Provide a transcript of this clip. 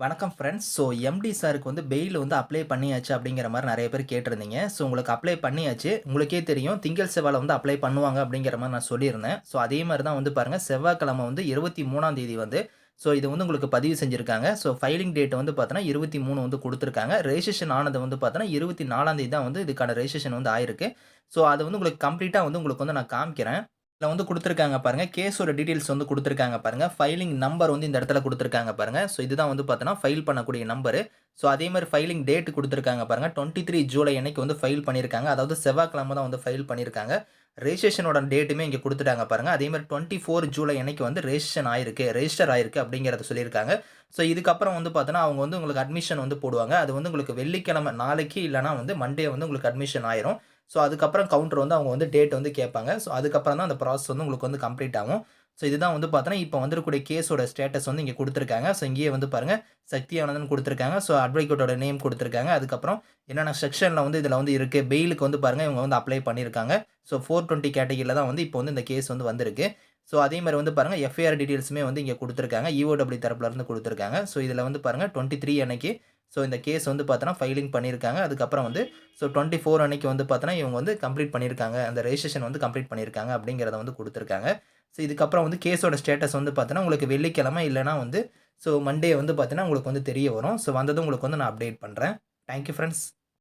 வணக்கம் friends. Empty சாருக்கு fail apply பண்ணியாச்சு அப்படிங்கிற மாரி நெறைய பேர் கேட்டிருந்தீங்க. உங்களுக்கு அப்ளை பண்ணியாச்சு. உங்களுக்கே தெரியும் திங்கள், செவ்வாய்ல அப்ளை பண்ணுவாங்க அப்படிங்கிற மாரி நான் சொல்லியிருந்தேன். அதே மாரி தான் பாருங்க செவ்வாய்க்கிழமை 23ஆம் தேதி இது உங்களுக்கு பதிவு செஞ்சிருக்காங்க. ஃபைலிங் டேட் பார்த்தீங்கன்னா 23 குடுத்துருக்காங்க. ரெஜிஸ்ட்ரேஷன் ஆனது பார்த்தீங்கன்னா 24ஆம் தேதி தான் இதுக்கான ரெஜிஸ்ட்ரேஷன் ஆயிருக்கு. அது உங்களுக்கு கம்ப்ளீட்டா உங்களுக்கு நான் காமிக்கிறேன். இதுல குடுத்துருக்காங்க பாருங்க. கேஸோட டீட்டெயில்ஸ் குடுத்துருக்காங்க பாருங்க. ஃபைலிங் நம்பர் இந்த இடத்துல குடுத்துருக்காங்க பாருங்க. இதுதான் பார்த்தீங்கன்னா, ஃபைல் பண்ணக்கூடிய நம்பரு. அதே மாரி ஃபைலிங் டேட் குடுத்துருக்காங்க பாருங்க. 23 ஜூலை அன்னைக்கு ஃபைல் பண்ணியிருக்காங்க. அதாவது செவ்வாய்க்கிழமை தான் ஃபைல் பண்ணியிருக்காங்க. ரெஜிஸ்ட்ரேஷனோட டேட்டுமே இங்க குடுத்துட்டாங்க பாருங்க. அதே மாரி 24 ஜூலை அன்னைக்கு ரெஜிஸ்ட்ரேஷன் ஆயிருக்கு, ரெஜிஸ்டர் ஆயிருக்கு அப்படிங்கிறத சொல்லியிருக்காங்க. இதுக்கப்புறம் பார்த்தீங்கன்னா, அவங்க உங்களுக்கு அட்மிஷன் போடுவாங்க. அது உங்களுக்கு வெள்ளிக்கிழமை நாளைக்கு இல்லன்னா மண்டே உங்களுக்கு அட்மிஷன் ஆயிரும். அதுக்கப்புறம் கவுண்டர் அவங்க டேட் கேட்பாங்க. அதுக்கப்புறம் தான் அந்த ப்ராசஸ் உங்களுக்கு கம்ப்ளீட் ஆகும். இதுதான் பார்த்தோன்னா, இப்ப வந்திருக்கக்கூடிய கேஸோட ஸ்டேட்டஸ் இங்க குடுத்துருக்காங்க. இங்கேயே பாருங்க, சக்தி ஆனந்தன் குடுத்துருக்காங்க. அட்வொகேட்டோட நேம் குடுத்துருக்காங்க. அதுக்கப்புறம் என்னென்ன செக்ஷன்ல இதுல இருக்கு. பெயிலுக்கு பாருங்க, இவங்க அப்ளை பண்ணியிருக்காங்க. 420 கேட்டகரில தான் இப்ப இந்த கேஸ் வந்திருக்கு. அதே மாரி பாருங்க, எஃப்ஐஆர் டீட்டெயில்ஸுமே இங்க குடுத்துருக்காங்க. இஓடபிள்யூ தரப்புல இருந்து குடுத்துருக்காங்க. இதுல பாருங்க 23 அன்னைக்கு இந்த கேஸ் பார்த்தோன்னா, ஃபைலிங் பண்ணியிருக்காங்க. அதுக்கப்புறம் 24 அன்னைக்கு பார்த்தோன்னா, இவங்க கம்ப்ளீட் பண்ணியிருக்காங்க. அந்த ரெஜிஸ்ட்ரேஷன் கம்ப்ளீட் பண்ணியிருக்காங்க அப்படிங்கிறத குடுத்துருக்காங்க. இதுக்கப்புறம் கேஸோட ஸ்டேட்டஸ் பார்த்தீங்கன்னா, உங்களுக்கு வெள்ளிக்கிழமை இல்லன்னா மண்டே பார்த்தீங்கன்னா, உங்களுக்கு தெரிய வரும். வந்ததும் உங்களுக்கு நான் அப்டேட் பண்றேன். Thank you friends.